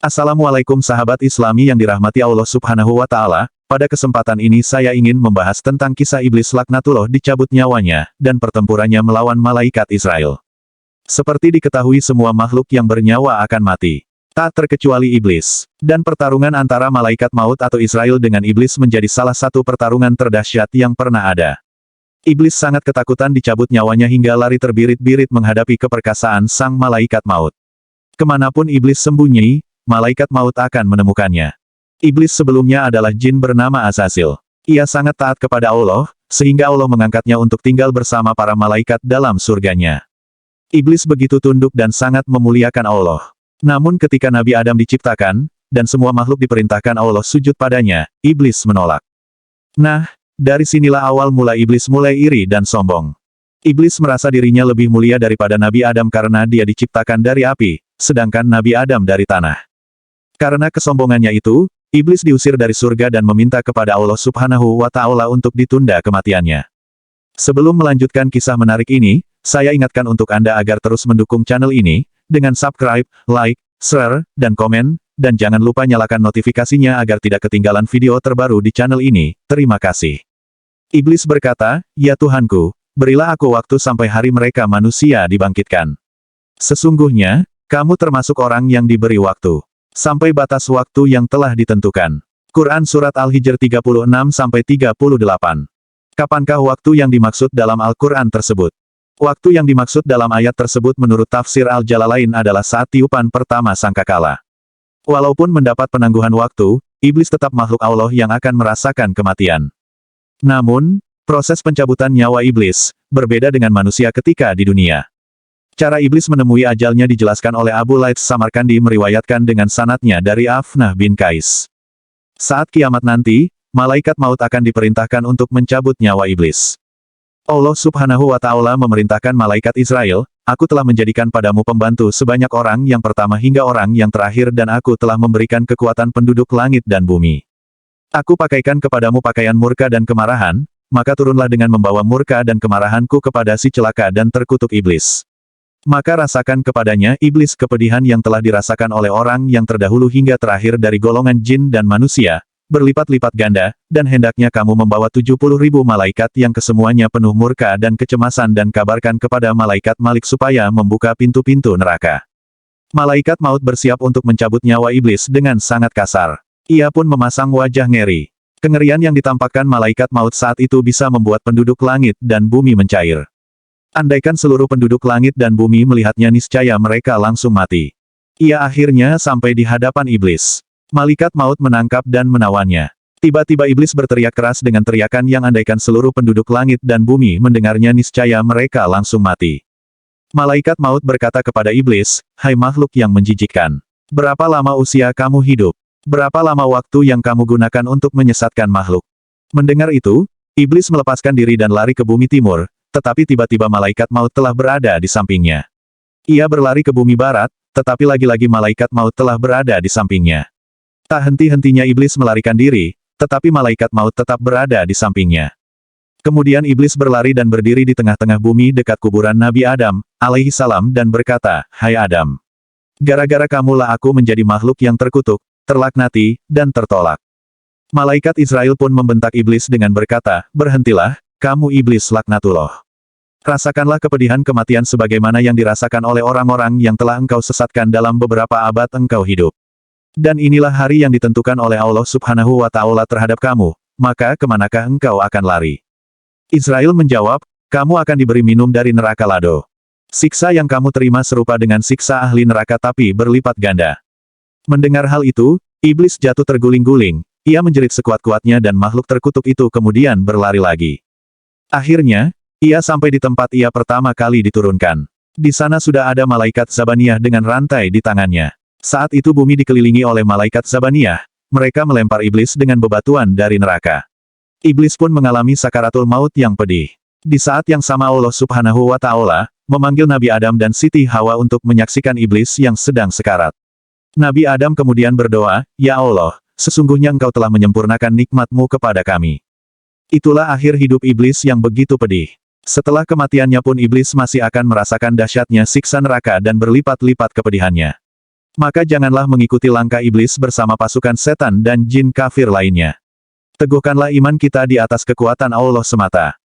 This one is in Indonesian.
Assalamualaikum sahabat Islami yang dirahmati Allah Subhanahu wa Ta'ala. Pada kesempatan ini saya ingin membahas tentang kisah iblis laknatullah dicabut nyawanya, dan pertempurannya melawan malaikat Israel. Seperti diketahui semua makhluk yang bernyawa akan mati. Tak terkecuali iblis. Dan pertarungan antara malaikat maut atau Israel dengan iblis menjadi salah satu pertarungan terdahsyat yang pernah ada. Iblis sangat ketakutan dicabut nyawanya hingga lari terbirit-birit menghadapi keperkasaan sang malaikat maut. Kemanapun iblis sembunyi, malaikat maut akan menemukannya. Iblis sebelumnya adalah jin bernama Azazil. Ia sangat taat kepada Allah, sehingga Allah mengangkatnya untuk tinggal bersama para malaikat dalam surganya. Iblis begitu tunduk dan sangat memuliakan Allah. Namun ketika Nabi Adam diciptakan, dan semua makhluk diperintahkan Allah sujud padanya, iblis menolak. Nah, dari sinilah awal mula iblis mulai iri dan sombong. Iblis merasa dirinya lebih mulia daripada Nabi Adam karena dia diciptakan dari api, sedangkan Nabi Adam dari tanah. Karena kesombongannya itu, iblis diusir dari surga dan meminta kepada Allah Subhanahu wa Ta'ala untuk ditunda kematiannya. Sebelum melanjutkan kisah menarik ini, saya ingatkan untuk Anda agar terus mendukung channel ini, dengan subscribe, like, share, dan komen, dan jangan lupa nyalakan notifikasinya agar tidak ketinggalan video terbaru di channel ini. Terima kasih. Iblis berkata, "Ya Tuhanku, berilah aku waktu sampai hari mereka manusia dibangkitkan. Sesungguhnya, kamu termasuk orang yang diberi waktu. Sampai batas waktu yang telah ditentukan." Quran Surat Al-Hijr 36-38. Kapankah waktu yang dimaksud dalam Al-Quran tersebut? Waktu yang dimaksud dalam ayat tersebut menurut tafsir Al-Jalalain adalah saat tiupan pertama sangkakala. Walaupun mendapat penangguhan waktu, iblis tetap makhluk Allah yang akan merasakan kematian. Namun, proses pencabutan nyawa iblis, berbeda dengan manusia ketika di dunia. Cara iblis menemui ajalnya dijelaskan oleh Abu Laits Samarkandi meriwayatkan dengan sanadnya dari Afnah bin Qais. Saat kiamat nanti, malaikat maut akan diperintahkan untuk mencabut nyawa iblis. Allah Subhanahu wa Ta'ala memerintahkan malaikat Israel, "Aku telah menjadikan padamu pembantu sebanyak orang yang pertama hingga orang yang terakhir dan aku telah memberikan kekuatan penduduk langit dan bumi. Aku pakaikan kepadamu pakaian murka dan kemarahan, maka turunlah dengan membawa murka dan kemarahanku kepada si celaka dan terkutuk iblis. Maka rasakan kepadanya iblis kepedihan yang telah dirasakan oleh orang yang terdahulu hingga terakhir dari golongan jin dan manusia, berlipat-lipat ganda, dan hendaknya kamu membawa 70.000 malaikat yang kesemuanya penuh murka dan kecemasan dan kabarkan kepada malaikat Malik supaya membuka pintu-pintu neraka." Malaikat maut bersiap untuk mencabut nyawa iblis dengan sangat kasar. Ia pun memasang wajah ngeri. Kengerian yang ditampakkan malaikat maut saat itu bisa membuat penduduk langit dan bumi mencair. Andaikan seluruh penduduk langit dan bumi melihatnya niscaya mereka langsung mati. Ia akhirnya sampai di hadapan iblis. Malaikat maut menangkap dan menawannya. Tiba-tiba iblis berteriak keras dengan teriakan yang andaikan seluruh penduduk langit dan bumi mendengarnya niscaya mereka langsung mati. Malaikat maut berkata kepada iblis, "Hai makhluk yang menjijikkan. Berapa lama usia kamu hidup? Berapa lama waktu yang kamu gunakan untuk menyesatkan makhluk?" Mendengar itu, iblis melepaskan diri dan lari ke bumi timur, tetapi tiba-tiba malaikat maut telah berada di sampingnya. Ia berlari ke bumi barat, tetapi lagi-lagi malaikat maut telah berada di sampingnya. Tak henti-hentinya iblis melarikan diri, tetapi malaikat maut tetap berada di sampingnya. Kemudian iblis berlari dan berdiri di tengah-tengah bumi dekat kuburan Nabi Adam, alaihi salam dan berkata, "Hai Adam. Gara-gara kamulah aku menjadi makhluk yang terkutuk, terlaknati, dan tertolak." Malaikat Israel pun membentak iblis dengan berkata, "Berhentilah, kamu iblis laknatullah. Rasakanlah kepedihan kematian sebagaimana yang dirasakan oleh orang-orang yang telah engkau sesatkan dalam beberapa abad engkau hidup. Dan inilah hari yang ditentukan oleh Allah Subhanahu wa Ta'ala terhadap kamu, maka kemanakah engkau akan lari?" Israel menjawab, "Kamu akan diberi minum dari neraka Lado. Siksa yang kamu terima serupa dengan siksa ahli neraka tapi berlipat ganda." Mendengar hal itu, iblis jatuh terguling-guling, ia menjerit sekuat-kuatnya dan makhluk terkutuk itu kemudian berlari lagi. Akhirnya, ia sampai di tempat ia pertama kali diturunkan. Di sana sudah ada malaikat Zabaniyah dengan rantai di tangannya. Saat itu bumi dikelilingi oleh malaikat Zabaniyah, mereka melempar iblis dengan bebatuan dari neraka. Iblis pun mengalami sakaratul maut yang pedih. Di saat yang sama Allah Subhanahu wa Ta'ala memanggil Nabi Adam dan Siti Hawa untuk menyaksikan iblis yang sedang sekarat. Nabi Adam kemudian berdoa, "Ya Allah, sesungguhnya Engkau telah menyempurnakan nikmat-Mu kepada kami." Itulah akhir hidup iblis yang begitu pedih. Setelah kematiannya pun iblis masih akan merasakan dahsyatnya siksa neraka dan berlipat-lipat kepedihannya. Maka janganlah mengikuti langkah iblis bersama pasukan setan dan jin kafir lainnya. Teguhkanlah iman kita di atas kekuatan Allah semata.